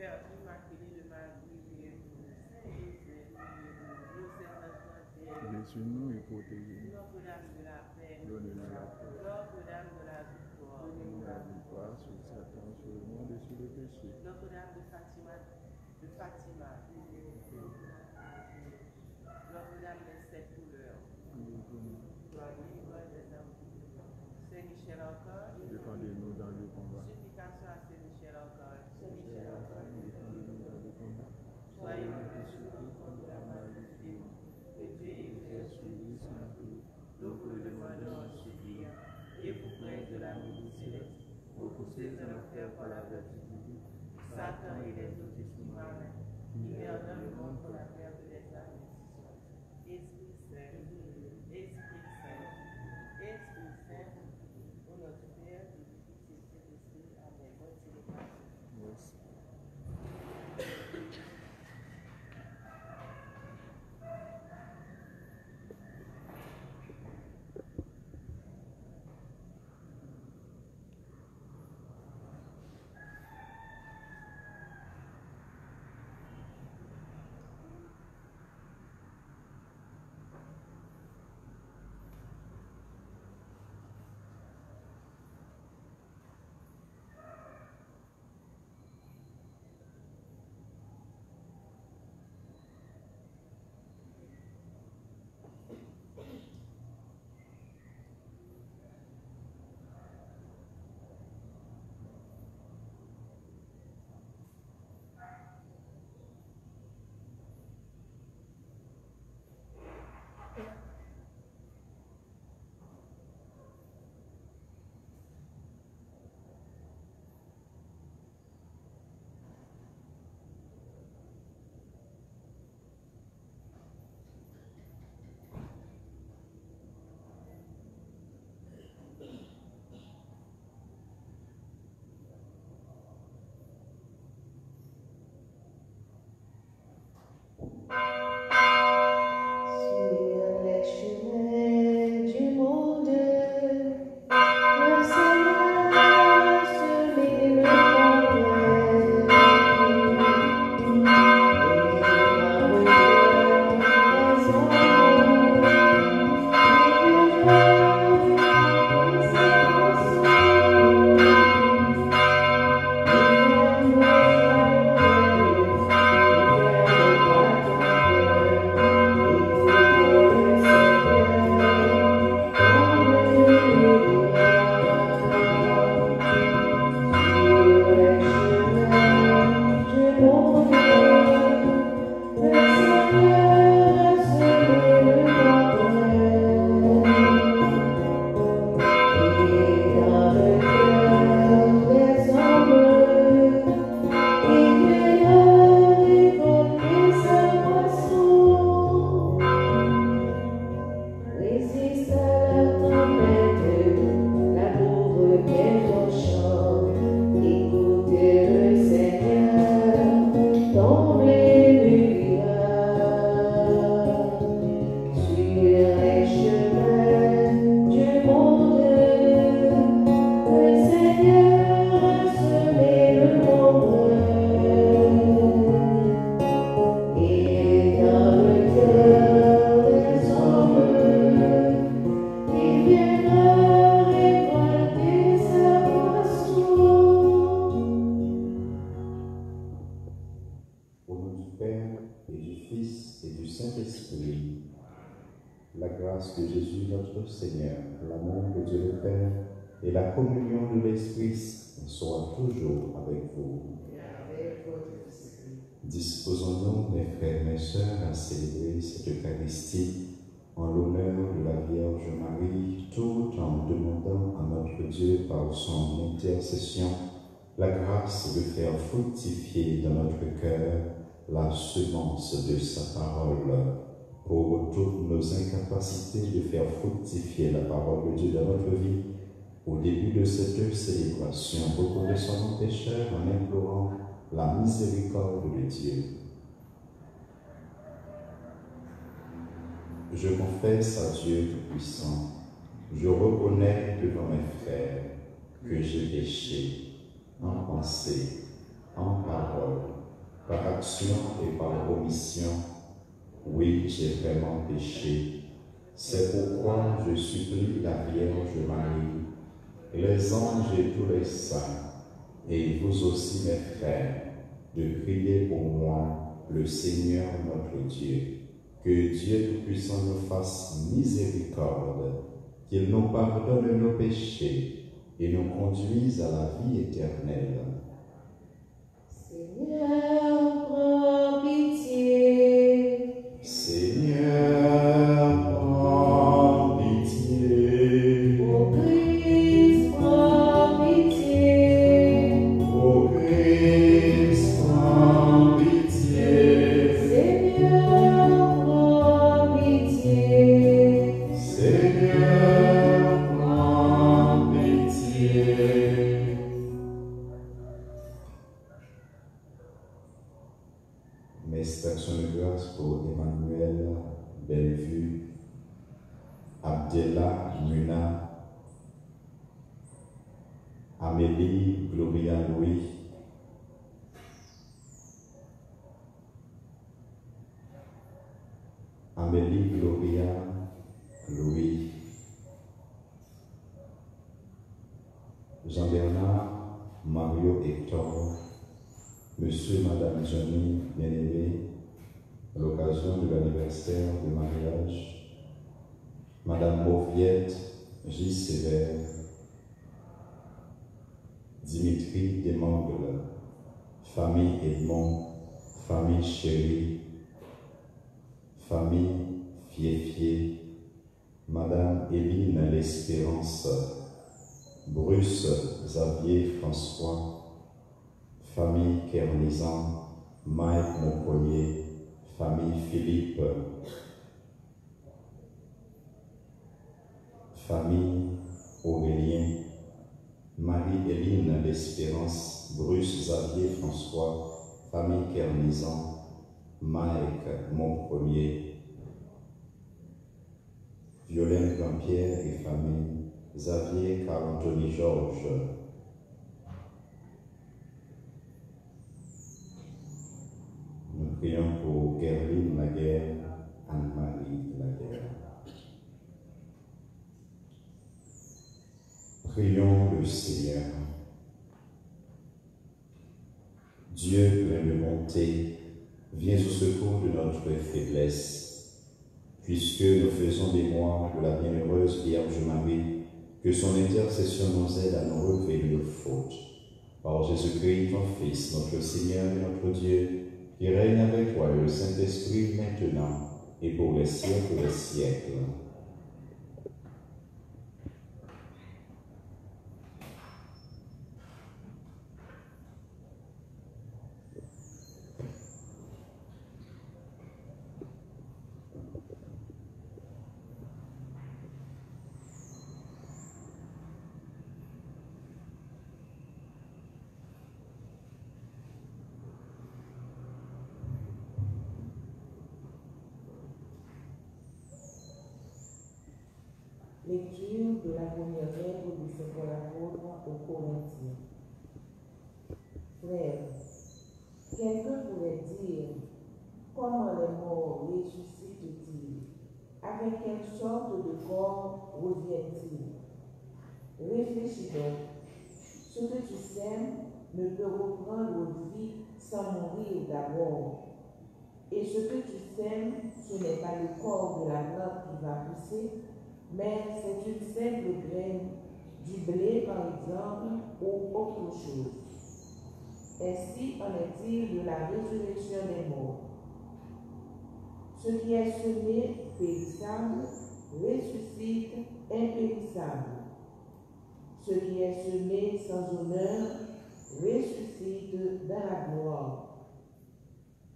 Père immaculé de Marie, priez pour nous. Saint Joseph, priez pour nous. Nos saints enfants, Bénis-nous et protégez-nous. Notre-Dame de la paix, Donnez-nous la paix. Notre-Dame de la victoire, Donnez-nous la victoire sur Satan, sur le monde et sur le péché. Notre-Dame de Fatima, Notre-Dame des sept couleurs, Saint Michel encore, Défendez-nous dans le combat. supplication à Saint Michel encore, Défendez-nous dans le combat. soyez notre secours contre la maladie, que Dieu exerce sur nous sans tout, nous vous le demandons en suppliant, et vous prêtres de la vie céleste, vous poussez dans l'enfer par la vertu divine, Satan et les autres esprits malins, qui meurent dans le monde pour la perte des âmes. Esprit Saint, Esprit Saint, Esprit Saint, ô notre Père, du Fils et du Saint-Esprit, Amen. Bonne célébration. Merci. Sur les chemins du monde, le Seigneur semait le progrès. Et dans le cœur des hommes, il demeure ses Résiste à la tempête, la pauvre qu'elle chante. Écoutez le Seigneur, tombez du sur les chemins du monde. Le Seigneur a semé le nombre, et dans le cœur des hommes, il viendra récolter sa moisson. Au nom du Père et du Fils et du Saint-Esprit, la grâce de Jésus notre Seigneur, l'amour de Dieu le Père et la communion de l'Esprit soient toujours avec vous. Disposons-nous, mes frères et mes sœurs, à célébrer cette Eucharistie en l'honneur de la Vierge Marie, tout en demandant à notre Dieu par son intercession la grâce de faire fructifier dans notre cœur la semence de sa parole, pour toutes nos incapacités de faire fructifier la parole de Dieu dans notre vie. Au début de cette célébration, reconnaissons nos pécheurs en implorant la miséricorde de Dieu. Je confesse à Dieu Tout-Puissant, je reconnais devant mes frères que j'ai péché en pensée, en parole, parole, par action et par omission. Oui, j'ai vraiment péché. C'est pourquoi je supplie la Vierge Marie, les anges et tous les saints, et vous aussi mes frères, de prier pour moi le Seigneur notre Dieu. Que Dieu Tout-Puissant nous fasse miséricorde, qu'il nous pardonne nos péchés et nous conduise à la vie éternelle. Seigneur, prends pitié. Seigneur, prends pitié. Ô Christ, prends pitié. Ô Christ, prends pitié. Seigneur, prends pitié. Seigneur, prends pitié. Mes actions de grâce pour Emmanuel, Bellevue, Abdella, Muna, Amélie, Gloria, Louis, Amélie, Gloria, Louis, Jean-Bernard, Mario, Hector, Monsieur et Madame Johnny, bien-aimés, à l'occasion de l'anniversaire de mariage, Madame Mauviette, J. Sévère, Dimitri Desmangles, famille Edmond, famille Chérie, famille Fiéfié, Madame Éline L'Espérance, Bruce Xavier François, famille Kerlizan, Mike Moncollier, famille Philippe, famille Aurélien, Marie-Éline L'Espérance, Bruce Xavier François, famille Kerlizan, Mike Moncollier, Violaine Grand-Pierre et famille, Xavier Carl-Anthony Georges, nous prions pour Gerline Laguerre, Anne-Marie Laguerre. Prions le Seigneur. Dieu plein de bonté, viens au secours de notre faiblesse, puisque nous faisons mémoire de la bienheureuse Vierge Marie, que son intercession nous aide à nous relever de nos fautes. Par Jésus-Christ, ton Fils, notre Seigneur et notre Dieu, qui règne avec toi et le Saint-Esprit maintenant et pour les siècles des siècles. Lecture de la première lettre de Saint Paul apôtre aux Corinthiens. Frères, quelqu'un pourrait dire, comment les morts ressuscitent-ils? Avec quelle sorte de corps reviennent-ils? Réfléchis donc. Ce que tu sèmes ne peut reprendre vie sans mourir d'abord. Et ce que tu sèmes, ce n'est pas le corps de la plante qui va pousser, mais c'est une simple graine, du blé par exemple, ou autre chose. Ainsi en est-il de la résurrection des morts. Ce qui est semé périssable ressuscite impérissable. Ce qui est semé sans honneur ressuscite dans la gloire.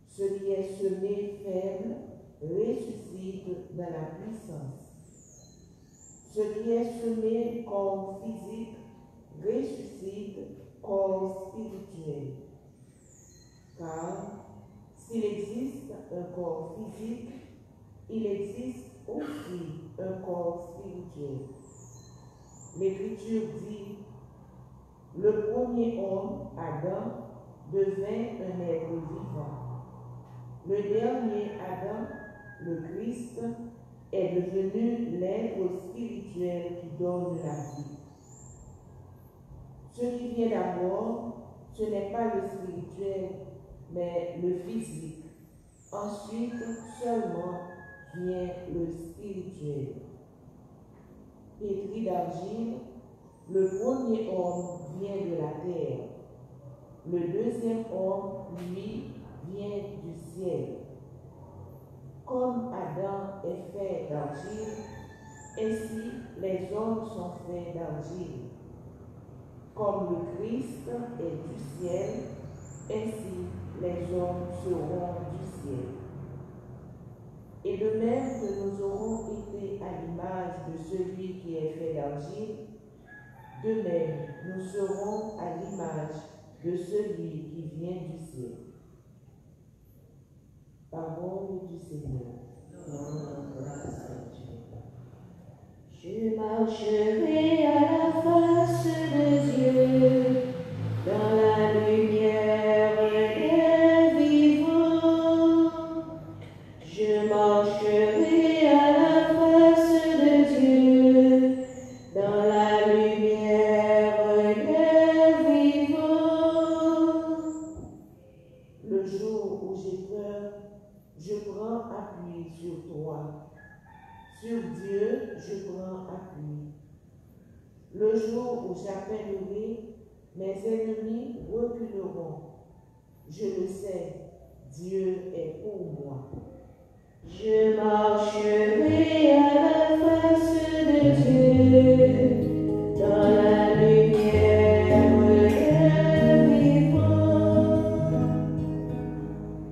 Ce qui est semé faible ressuscite dans la puissance. Ce qui est semé corps physique ressuscite corps spirituel. Car s'il existe un corps physique, il existe aussi un corps spirituel. L'Écriture dit, le premier homme, Adam, devint un être vivant. Le dernier Adam, le Christ, est devenu l'être spirituel qui donne la vie. Ce qui vient d'abord, ce n'est pas le spirituel, mais le physique. Ensuite, seulement, vient le spirituel. Pétri d'argile, le premier homme vient de la terre. Le deuxième homme, lui, vient du ciel. Comme Adam est fait d'argile, ainsi les hommes sont faits d'argile. Comme le Christ est du ciel, ainsi les hommes seront du ciel. Et de même que nous aurons été à l'image de celui qui est fait d'argile, de même nous serons à l'image de celui qui vient du ciel. Parole du Seigneur. Grâce à Dieu. Je marcherai à la face de Dieu, dans la lumière des vivants. Je marcherai à la face de Dieu, dans la lumière des vivants. Le jour où j'ai peur, je prends appui sur toi. Sur Dieu, je prends appui. Le jour où j'appellerai, mes ennemis reculeront. Je le sais, Dieu est pour moi. Je marcherai à la face de Dieu, dans la lumière des vivants.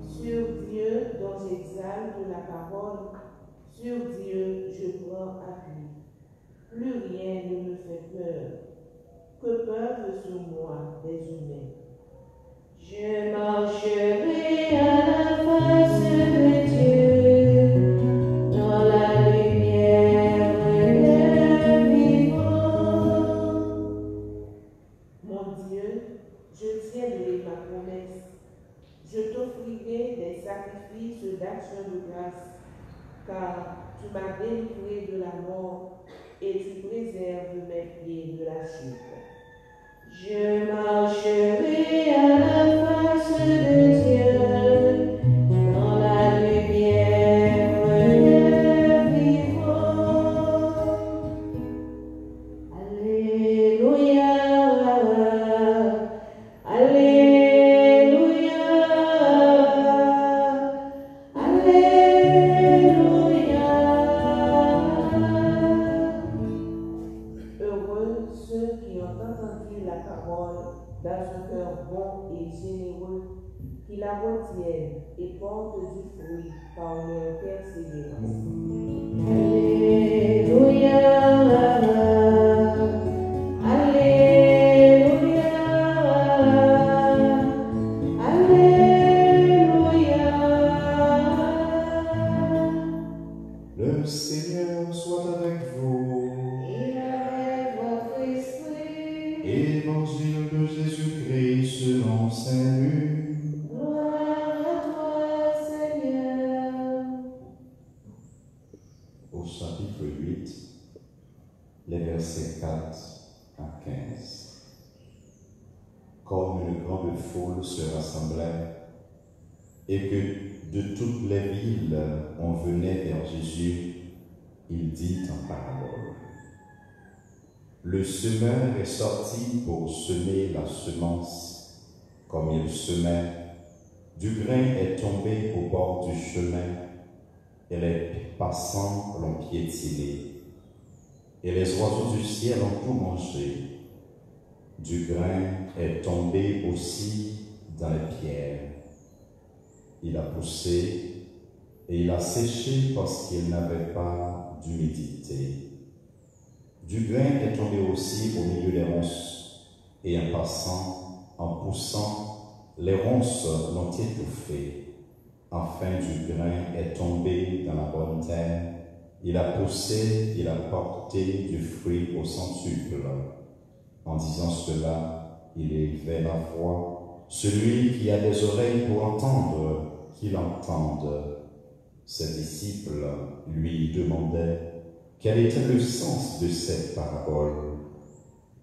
Sur Dieu, dont j'exalte la parole, sur Dieu, je prends appui. Plus rien ne me fait peur. Que peuvent sur moi des humains? Je marcherai à la face de Dieu, dans la lumière des vivants. Mon Dieu, je tiendrai ma promesse. Je t'offrirai des sacrifices d'action de grâce, car tu m'as délivré de la mort et tu préserves mes pieds de la chute. Je marcherai à la face de Dieu, dans la lumière des vivants. Alléluia, Alléluia, Alléluia. Heureux ceux qui ont entendu la parole dans un cœur bon et généreux, qui la retiennent et portent du fruit par leur persévérance. Alléluia, Alléluia, Alléluia. Le Seigneur soit avec vous. Et avec votre esprit, Évangile de Jésus-Christ selon Saint Luc. gloire à toi, Seigneur. Au chapitre 8, les versets 4 à 15. Comme une grande foule se rassemblait et que de toutes les villes on venait vers Jésus, il dit en parabole. Le semeur est sorti pour semer la semence. Comme il semait, du grain est tombé au bord du chemin, et les passants l'ont piétiné. Et les oiseaux du ciel ont tout mangé. Du grain est tombé aussi dans les pierres. Il a poussé et il a séché parce qu'il n'avait pas d'humidité. Du grain est tombé aussi au milieu des ronces, et en passant, en poussant, les ronces l'ont étouffé. Enfin, du grain est tombé dans la bonne terre. Il a poussé, il a porté du fruit au centuple. En disant cela, il élevait la voix, Celui qui a des oreilles pour entendre, qu'il entende. Ses disciples lui demandaient quel était le sens de cette parabole.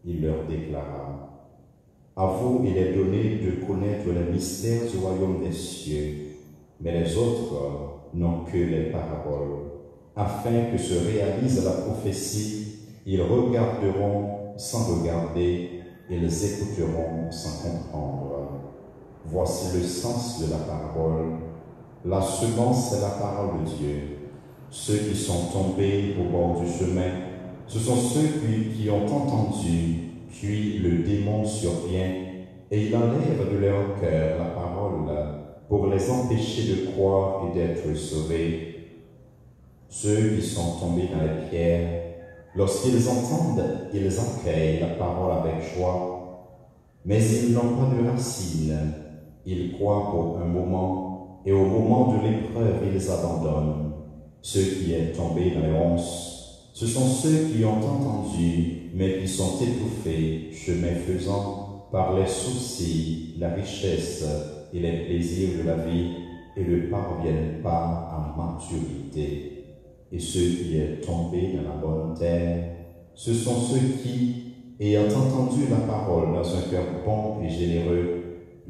Il leur déclara: à vous il est donné de connaître les mystères du royaume des cieux, mais les autres n'ont que les paraboles, afin que se réalise la prophétie. Ils regarderont sans regarder, ils écouteront sans comprendre. Voici le sens de la parabole. La semence, c'est la parole de Dieu. Ceux qui sont tombés au bord du chemin, ce sont ceux qui ont entendu, puis le démon survient et il enlève de leur cœur la parole pour les empêcher de croire et d'être sauvés. Ceux qui sont tombés dans les pierres, lorsqu'ils entendent, ils accueillent la parole avec joie, mais ils n'ont pas de racines. Ils croient pour un moment, et au moment de l'épreuve, ils abandonnent. Ceux qui sont tombés dans les ronces, ce sont ceux qui ont entendu, mais qui sont étouffés, chemin faisant, par les soucis, la richesse et les plaisirs de la vie, et ne parviennent pas à maturité. Et ceux qui sont tombés dans la bonne terre, ce sont ceux qui, ayant entendu la parole dans un cœur bon et généreux,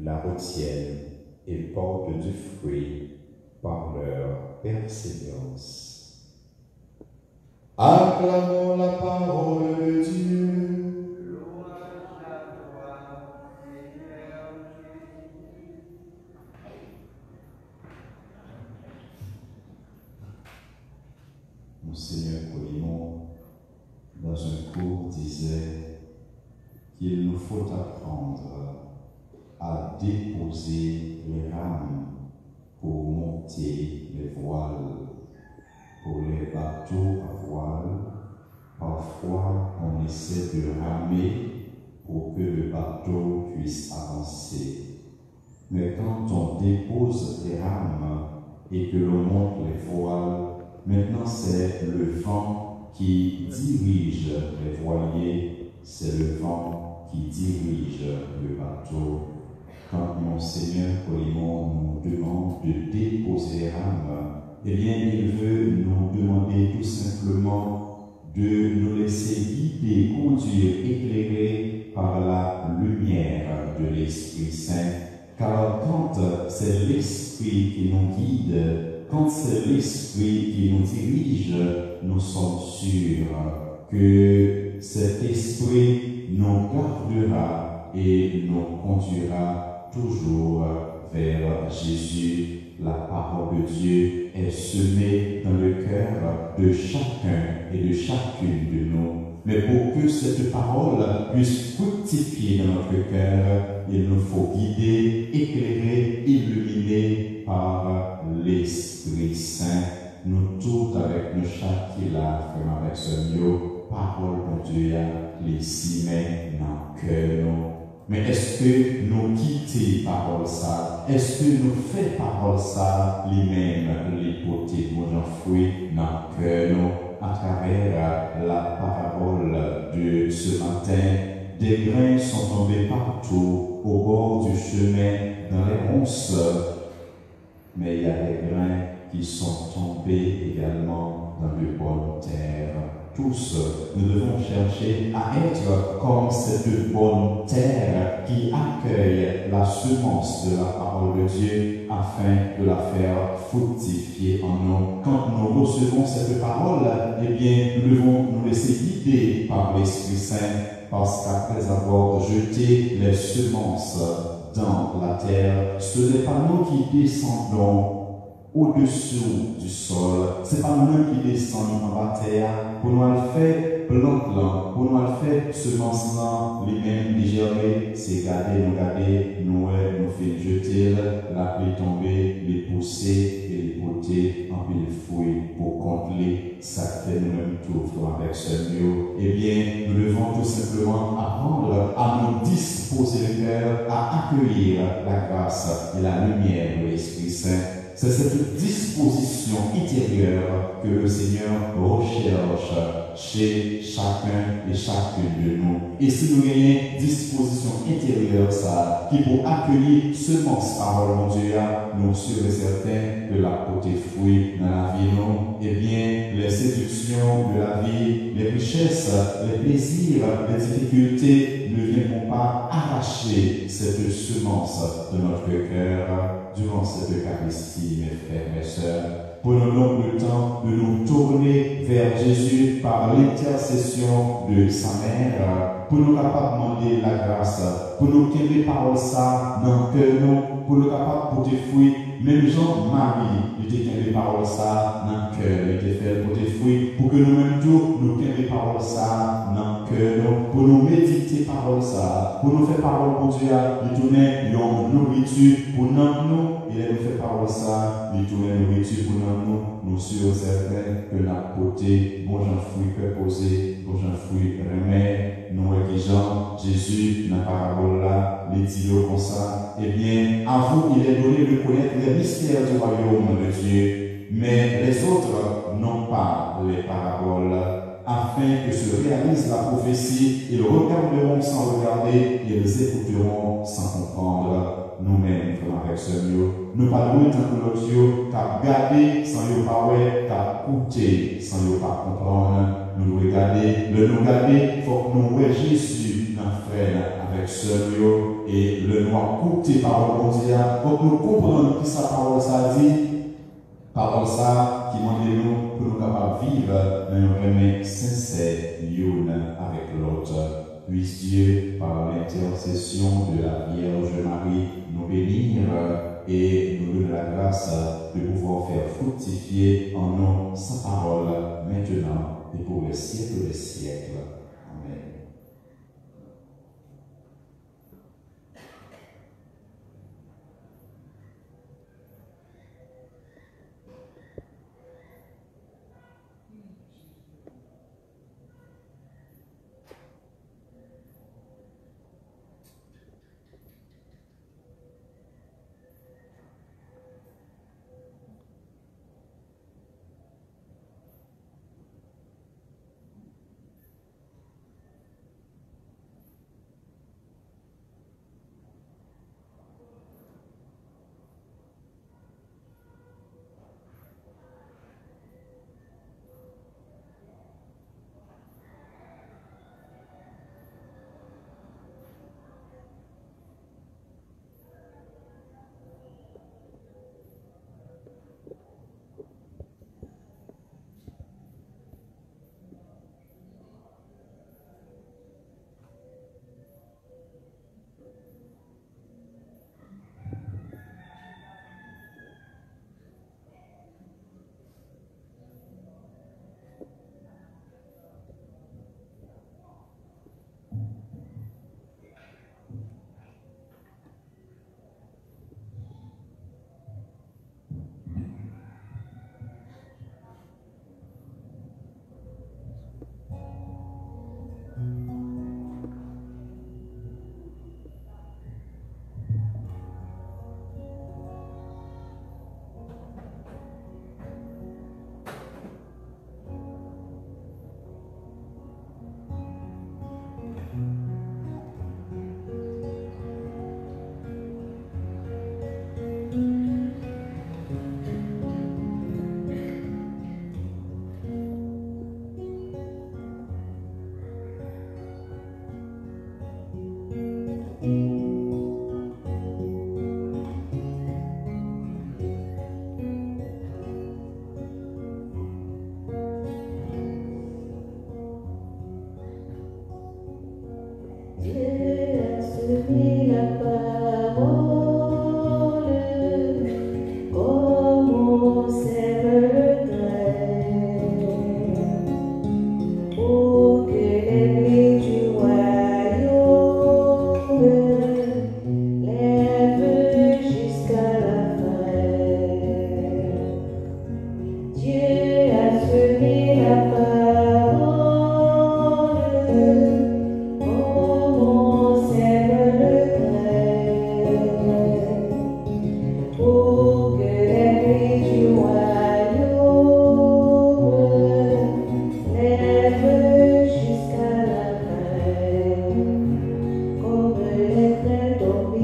la retiennent et portent du fruit par leur persévérance. Acclamons la parole de Dieu. Louange à toi, Seigneur Jésus. Monseigneur Colimon, dans un cours, disait qu'il nous faut apprendre à déposer les rames pour monter les voiles. Pour les bateaux à voile, parfois on essaie de ramer pour que le bateau puisse avancer. Mais quand on dépose les rames et que l'on monte les voiles, maintenant c'est le vent qui dirige les voiliers, c'est le vent qui dirige le bateau. Quand Monseigneur Colimon nous demande de déposer les rames, eh bien, il veut nous demander tout simplement de nous laisser guider, conduire, éclairer par la lumière de l'Esprit Saint. Car quand c'est l'Esprit qui nous guide, quand c'est l'Esprit qui nous dirige, nous sommes sûrs que cet Esprit nous gardera et nous conduira toujours vers Jésus. La parole de Dieu est semée dans le cœur de chacun et de chacune de nous. Mais pour que cette parole puisse fructifier dans notre cœur, il nous faut guider, éclairer, illuminer par l'Esprit Saint. Nous tous, avec nos chats qui la frère avec ce mot, parole de Dieu, les cimets dans le cœur. Mais est-ce que nous quittons parole ça? Est-ce que nous faisons parole ça, les-mêmes, les potés, nous enfouis dans le cœur, à travers la parabole de ce matin? Des grains sont tombés partout, au bord du chemin, dans les ronces. Mais il y a des grains qui sont tombés également dans de bonnes terres. Tous, nous devons chercher à être comme cette bonne terre qui accueille la semence de la parole de Dieu afin de la faire fructifier en nous. Quand nous recevons cette parole, eh bien, nous devons nous laisser guider par l'Esprit Saint, parce qu'après avoir jeté les semences dans la terre, ce n'est pas nous qui descendons au-dessous du sol. Ce n'est pas nous qui descendons dans la terre pour nous faire plante, pour nous faire semence, les mêmes digérer, c'est garder, nous faire jeter, la pluie tomber, les pousser et les poter en pile fouille pour contrôler. Ça fait nous-mêmes tout avec ce Dieu. Eh bien, nous devons tout simplement apprendre à nous disposer le cœur, à accueillir la grâce et la lumière de l'Esprit Saint. C'est cette disposition intérieure que le Seigneur recherche chez chacun et chacune de nous. Et si nous ayons disposition intérieure ça, qui pour accueillir seulement cette parole, mon Dieu, nous sommes certains que la porter fruit dans la vie, nous, eh bien, les séductions de la vie, les richesses, les plaisirs, les difficultés ne viendront pas arracher cette semence de notre cœur durant cette Eucharistie, mes frères, mes sœurs. Prenons donc le temps de nous tourner vers Jésus par l'intercession de sa mère, pour nous capables de demander la grâce, pour nous qu'elle les paroles ça dans le cœur, pour nous capables de porter fruit. Même Jean-Marie, il était qu'elle les paroles ça dans le cœur, il était fait porter fruit, pour que nous-mêmes tous, nous qu'elle les paroles ça dans le cœur, pour nous méditer paroles ça, pour nous faire parole pour Dieu, il tournait une nourriture pour nous, il nous fait parole ça, il tournait une nourriture pour nous sommes certains que la beauté, bon j'en fruit peut poser, bon j'en fruit remet, nous exigeons Jésus dans la parabole là, les dit comme ça, eh bien, à vous il est donné de connaître les mystères du royaume de Dieu, mais les autres n'ont pas les paraboles, afin que se réalise la prophétie, ils regarderont sans regarder, ils écouteront sans comprendre. Nous-mêmes, frères avec ce mieux, nous parlons tant que l'autre, qu'à garder sans y parler, qu'à écouter sans y pas comprendre. Nous regarder, nous garder, il faut que nous voyons Jésus dans frère avec ce mieux et le nous écouter parole mondiale, pour que nous comprenions qui sa parole ça dit, parole ça qui demande nous pour nous capables de vivre dans un remède sincère l'une avec l'autre. Puisse Dieu, par l'intercession de la Vierge Marie, nous bénir et nous donner la grâce de pouvoir faire fructifier en nous sa parole maintenant et pour les siècles des siècles. Amen.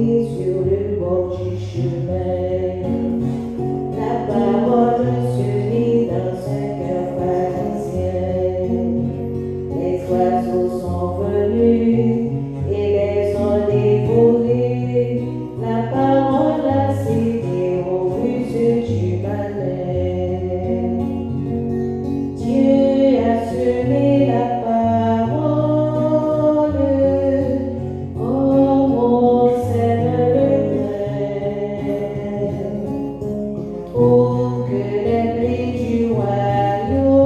assis sur le bord du chemin. La parole se lit dans un cœur parisien. Les oiseaux sont venus et les ont dévorés. La parole a cédé au ruse du malin. Dieu a semé la parole, comme on sème le grain, pour que les blés du royaume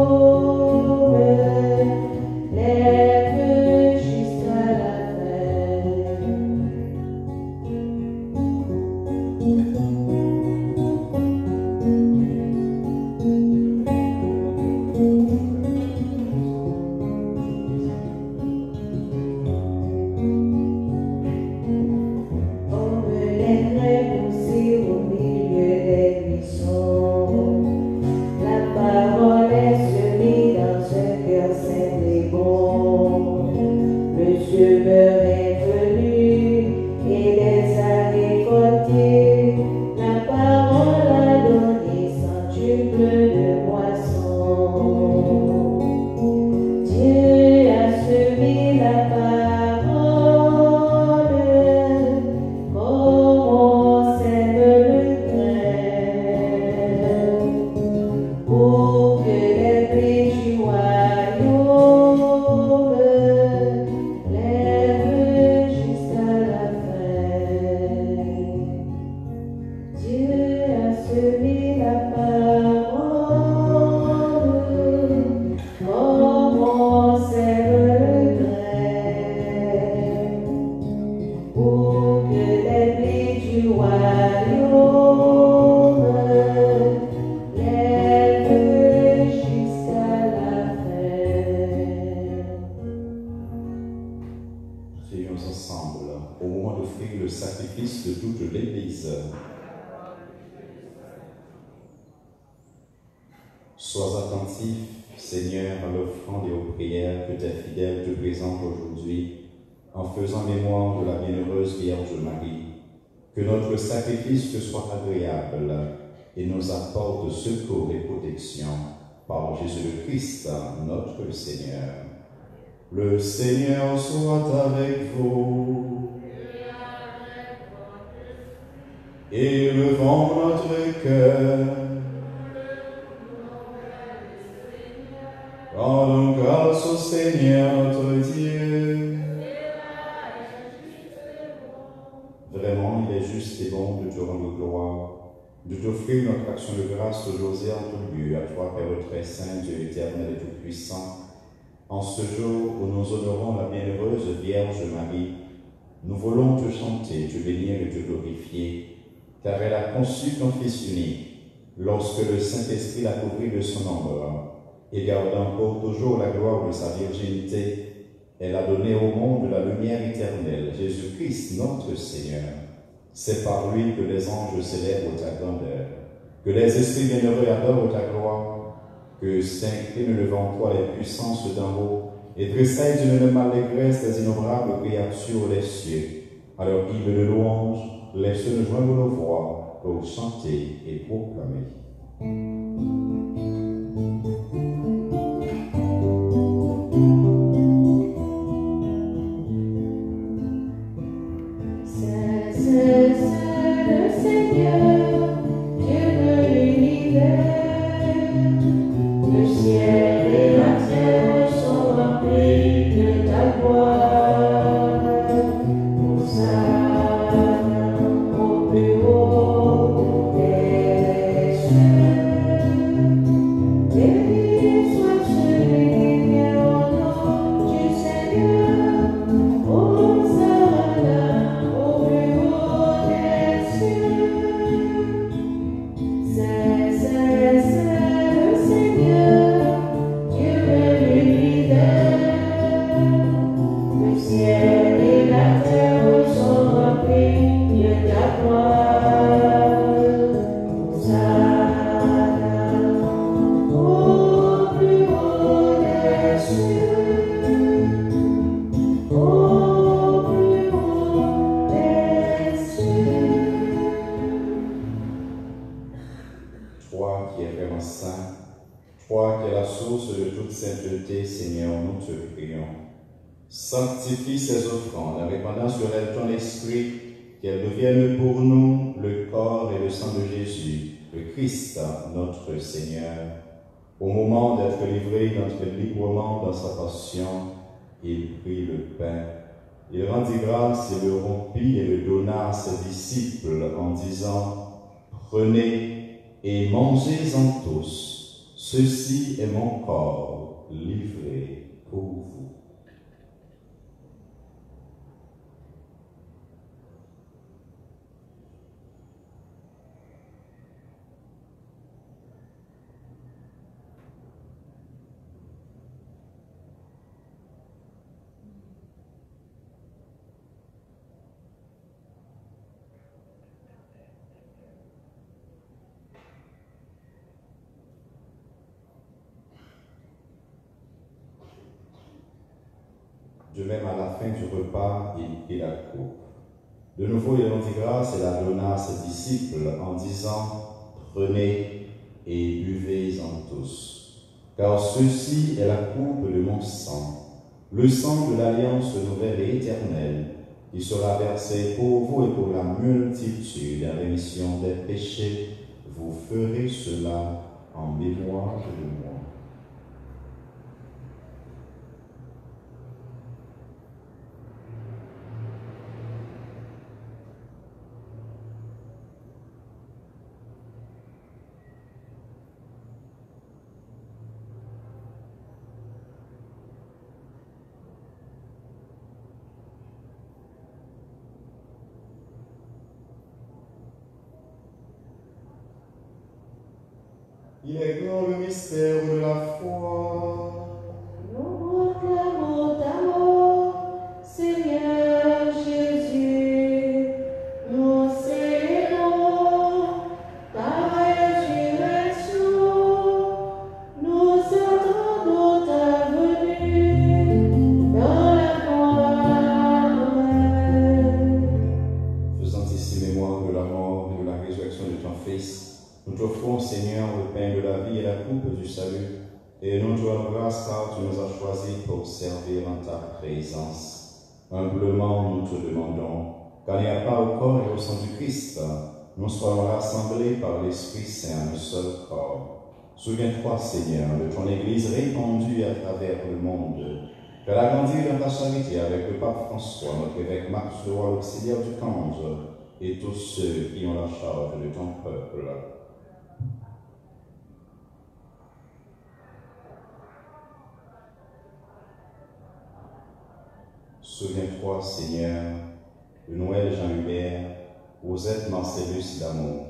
lèvent jusqu'à la fin. Comme les grains poussés au milieu des buissons, la parole est semée dans un cœur simple et bon. Le semeur est venu et les a récoltés. La parole a donné centuple de moissons. Dieu a semé la parole, comme on sème le grain, pour que les blés du royaume lèvent jusqu'à la fin. Dieu a semé la parole, comme on sème le grain, pour que les blés du royaume lèvent jusqu'à la fin. Prions ensemble au moment d'offrir le sacrifice de toute l'Église. Sois attentif, Seigneur, à l'offrande et aux prières que tes fidèles te présentent aujourd'hui, en faisant mémoire de la bienheureuse Vierge Marie. Que notre sacrifice te soit agréable et nous apporte secours et protection par Jésus le Christ, notre Seigneur. Le Seigneur soit avec vous. Élevons notre cœur. Rendons grâce au Seigneur notre Dieu. Vraiment, il est juste et bon de te rendre gloire, de t'offrir notre action de grâce aujourd'hui en tout lieu, à toi, Père très saint, Dieu éternel et tout-puissant. En ce jour où nous honorons la bienheureuse Vierge Marie, nous voulons te chanter, te bénir et te glorifier, car elle a conçu ton Fils unique, lorsque le Saint-Esprit l'a couvri de son ombre, et gardant pour toujours la gloire de sa virginité, elle a donné au monde la lumière éternelle, Jésus-Christ notre Seigneur. C'est par lui que les anges célèbrent ta grandeur, que les esprits bienheureux adorent ta gloire, que s'inclinent devant toi les puissances d'en haut, et tressaillent d'une même allégresse les innombrables créatures des cieux. À leur hymne de louange, laisse-nous joindre nos voix pour chanter et proclamer. Au plus haut des cieux. Toi qui es la source de toute sainteté, Seigneur, nous te prions. Sanctifie ces offrandes en répandant sur elles ton esprit, qu'elles deviennent pour nous le corps et le sang de Jésus, le Christ, notre Seigneur. Au moment d'être livré d'entre librement dans sa passion, il prit le pain. Il rendit grâce et le rompit et le donna à ses disciples en disant, « Prenez et mangez-en tous, ceci est mon corps livré pour vous. » De même, à la fin du repas, il prit la coupe. De nouveau, il rendit grâce et la donna à ses disciples en disant, « Prenez et buvez-en tous, car ceci est la coupe de mon sang, le sang de l'alliance nouvelle et éternelle, qui sera versé pour vous et pour la multitude en rémission des péchés. Vous ferez cela en mémoire de moi. » Il est grand le mystère de la foi. Nous proclamons ta mort, Seigneur Jésus. Nous célébrons ta résurrection. Nous attendons ta venue dans la gloire. Faisant ici mémoire de la mort et de la résurrection de ton Fils, nous t'offrons, Seigneur, le pain de la vie et la coupe du salut, et nous te rendons grâce car tu nous as choisis pour servir en ta présence. Humblement, nous te demandons, car il n'y a pas au corps et au sang du Christ, nous soyons rassemblés par l'Esprit Saint, un seul corps. Souviens-toi, Seigneur, de ton Église répandue à travers le monde, qu'elle a grandi dans ta charité avec le pape François, notre évêque Max le roi l'auxiliaire du Cange, et tous ceux qui ont la charge de ton peuple. Souviens-toi, Seigneur, de Noël Jean-Hubert, Rosette Marcellus d'Amour,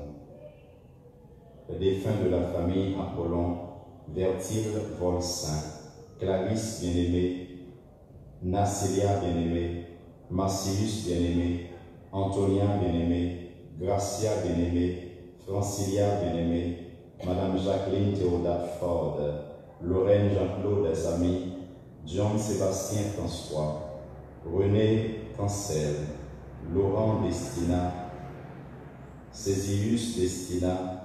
les défunts de la famille Apollon, Vertile Volsain, Clarisse bien-aimée, Nacilia bien-aimée, Marcellus bien-aimé, Antonia bien-aimée, Gracia bien-aimée, Francilia bien-aimée, Madame Jacqueline Théodate Ford, Lorraine Jean-Claude des amis, John Sébastien François, René Cancel, Laurent Destina, Césius Destina,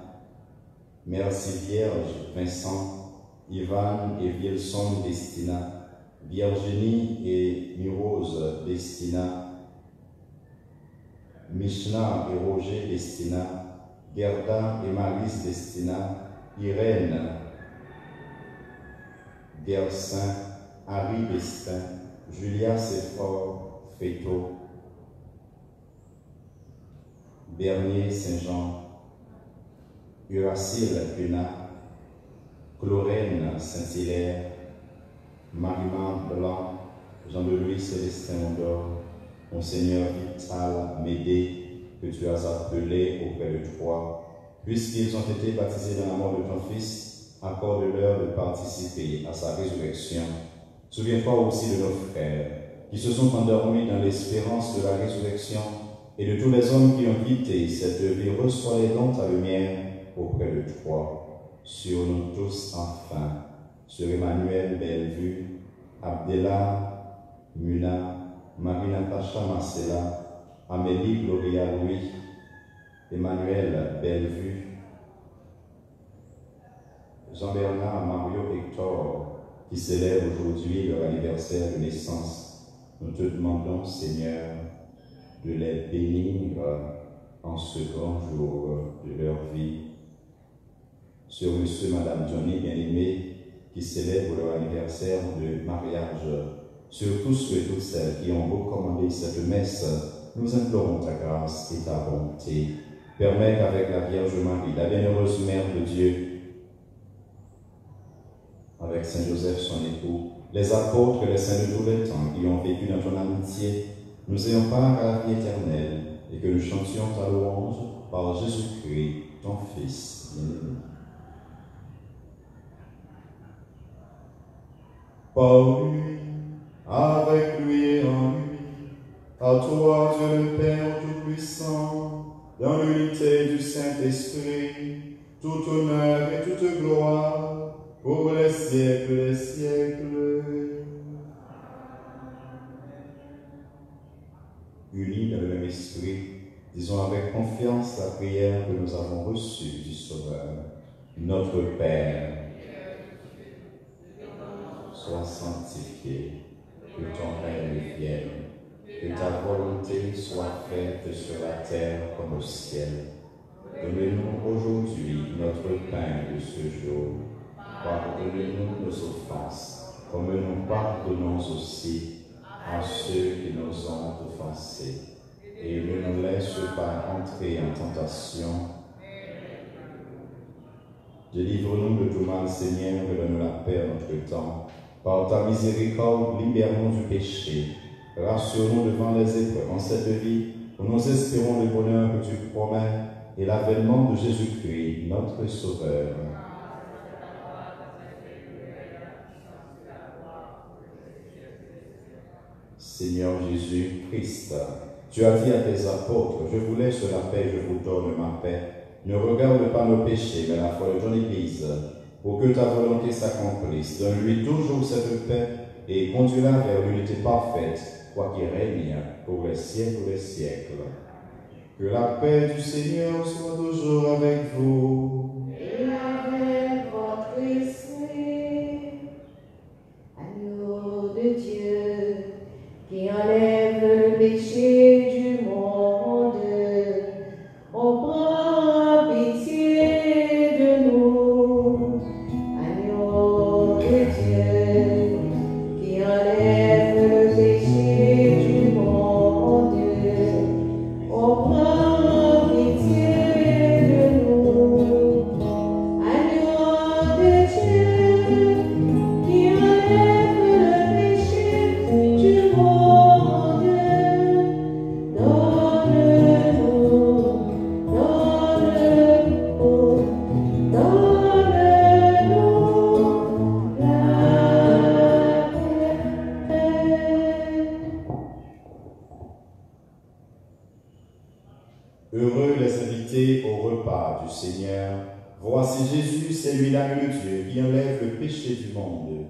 Merci Vierge Vincent, Ivan et Wilson Destina, Virginie et Mirose Destina, Mishna et Roger Destina, Gerda et Maris Destina, Irène Gersin, Harry Destin, Julia Séphore Féto, Bernier Saint-Jean, Uracile Cuna, Chlorène Saint-Hilaire, Marie-Marthe Blanc, Jean-de-Louis Célestin Mondor, Monseigneur Vital Médée, que tu as appelé auprès de toi, puisqu'ils ont été baptisés dans la mort de ton Fils, accorde-leur de participer à sa résurrection. Souviens-toi aussi de nos frères, qui se sont endormis dans l'espérance de la résurrection, et de tous les hommes qui ont quitté cette vie. Reçois-les dans ta lumière auprès de toi. Sur nous tous, enfin, sur Emmanuel Bellevue, Abdella Muna, Marie-Natacha Marcella, Amélie Gloria Louis, Emmanuel Bellevue, Jean-Bernard, Mario, Hector, qui célèbrent aujourd'hui leur anniversaire de naissance. Nous te demandons, Seigneur, de les bénir en ce grand jour de leur vie. Sur monsieur et madame Johnny, bien-aimés, qui célèbrent leur anniversaire de mariage, sur tous ceux et toutes celles qui ont recommandé cette messe, nous implorons ta grâce et ta bonté. Permets qu'avec la Vierge Marie, la bienheureuse Mère de Dieu, avec Saint Joseph son époux, les apôtres et les saints de tous les temps qui ont vécu dans ton amitié, nous ayons part à la vie éternelle et que nous chantions ta louange par Jésus-Christ, ton Fils bien-aimé. Par lui, avec lui et en lui, à toi Dieu le Père Tout-Puissant, dans l'unité du Saint-Esprit, tout honneur et toute gloire, pour les siècles des siècles. Unis dans le même esprit, disons avec confiance la prière que nous avons reçue du Sauveur. Notre Père, sois sanctifié, que ton règne vienne, que ta volonté soit faite sur la terre comme au ciel. Donne-nous aujourd'hui notre pain de ce jour. Pardonne-nous nos offenses, comme nous pardonnons aussi à ceux qui nous ont offensés. Et ne nous laisse pas entrer en tentation. Délivre-nous de tout mal, Seigneur, et donne la paix à notre temps. Par ta miséricorde, libère-nous du péché. Rassure-nous devant les épreuves en cette vie, où nous espérons le bonheur que tu promets et l'avènement de Jésus-Christ, notre Sauveur. Seigneur Jésus-Christ, tu as dit à tes apôtres, je vous laisse la paix, je vous donne ma paix. Ne regarde pas nos péchés, mais la foi de ton Église, pour que ta volonté s'accomplisse. Donne-lui toujours cette paix et conduis-la vers l'unité parfaite, toi qui règnes pour les siècles des siècles. Que la paix du Seigneur soit toujours avec vous. Et avec votre esprit, agneau de Dieu, qui enlève le péché du monde, on prend pitié de nous. Agneau de Dieu, qui enlève le péché du monde, on prend pitié de nous. Agneau de Dieu, qui enlève le péché du monde, donne-nous la paix. Heureux les invités au repas du Seigneur. Voici Jésus, c'est lui l'agneau de Dieu qui enlève le péché du monde.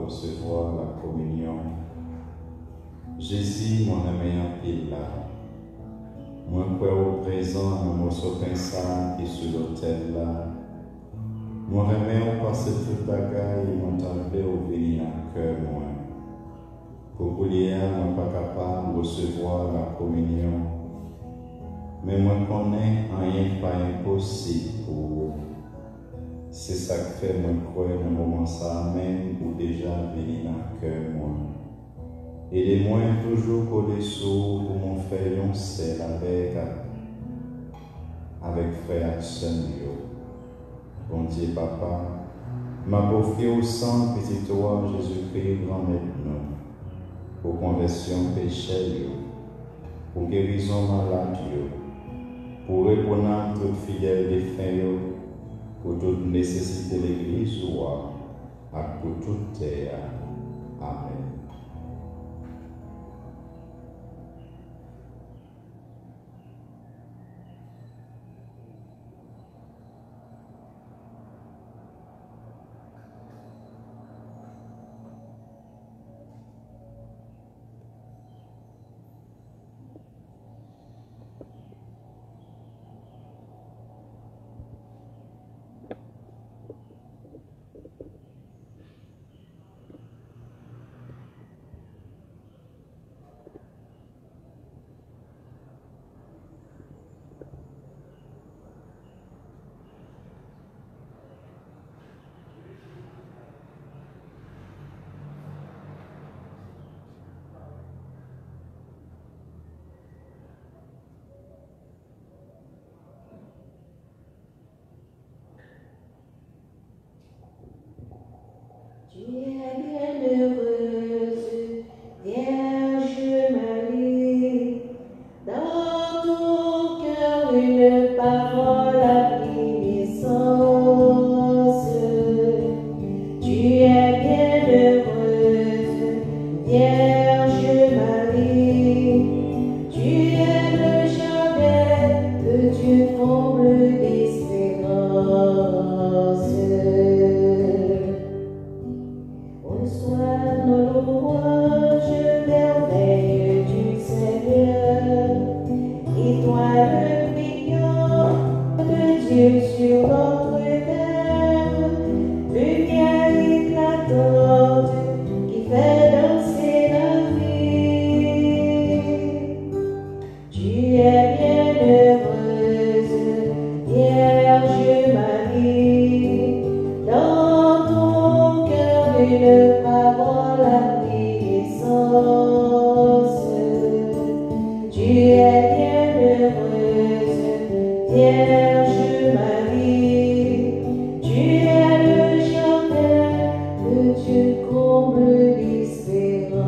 recevoir la communion. Jésus, mon ami en pile là. Moi, quoi au présent, mon morceau pinçant qui est sur l'autel là. Moi, remets, on passe toute bagaille, mon temple au venir dans le cœur, moi. Pour vous dire, moi, pas capable de recevoir la communion. Mais moi, connais rien pas impossible pour vous. C'est ça que fait moi croire dans le moment ça même ou déjà venir dans le cœur moi. Et les moins toujours collés sous pour mon frère un sel avec frère Action. Bon Dieu papa, m'a offert au sang petit toi Jésus-Christ grand maître nous pour conversion péché, pour guérison malade, pour répondre à toute fidèle des fins, pour toute nécessité de l'Église et pour toute terre. Amen. Tu es bienheureuse, Vierge Marie, dans ton cœur une parole à naissance. Tu es bienheureuse, Vierge Marie, tu es le jardin que Dieu comble d'espérance. Reçois nos louanges, merveille du Seigneur, étoile brillante de Dieu sur notre terre, lumière éclatante qui fait danser la vie. Tu es bienheureuse, Vierge Marie, dans ton cœur une parole à naissance. Tu es bienheureuse, Vierge Marie, tu es le jardin que Dieu comble d'espérance.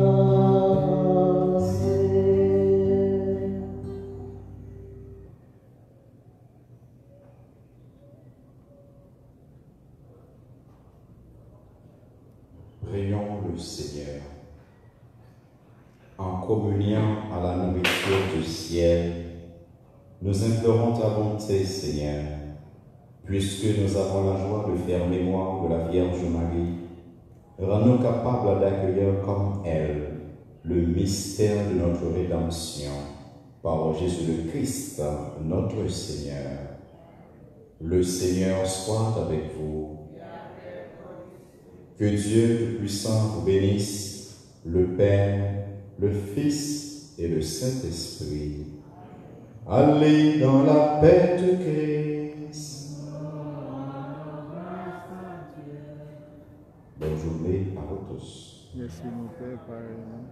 Prions le Seigneur. En communion à la nourriture du ciel, nous implorons ta bonté, Seigneur, puisque nous avons la joie de faire mémoire de la Vierge Marie. Rends-nous capables d'accueillir comme elle le mystère de notre rédemption par Jésus le Christ, notre Seigneur. Le Seigneur soit avec vous. Que Dieu Tout-Puissant vous bénisse, le Père, le Fils et le Saint-Esprit. Allez dans la paix de Christ. Bonne journée à vous tous. Merci mon Père, pareillement.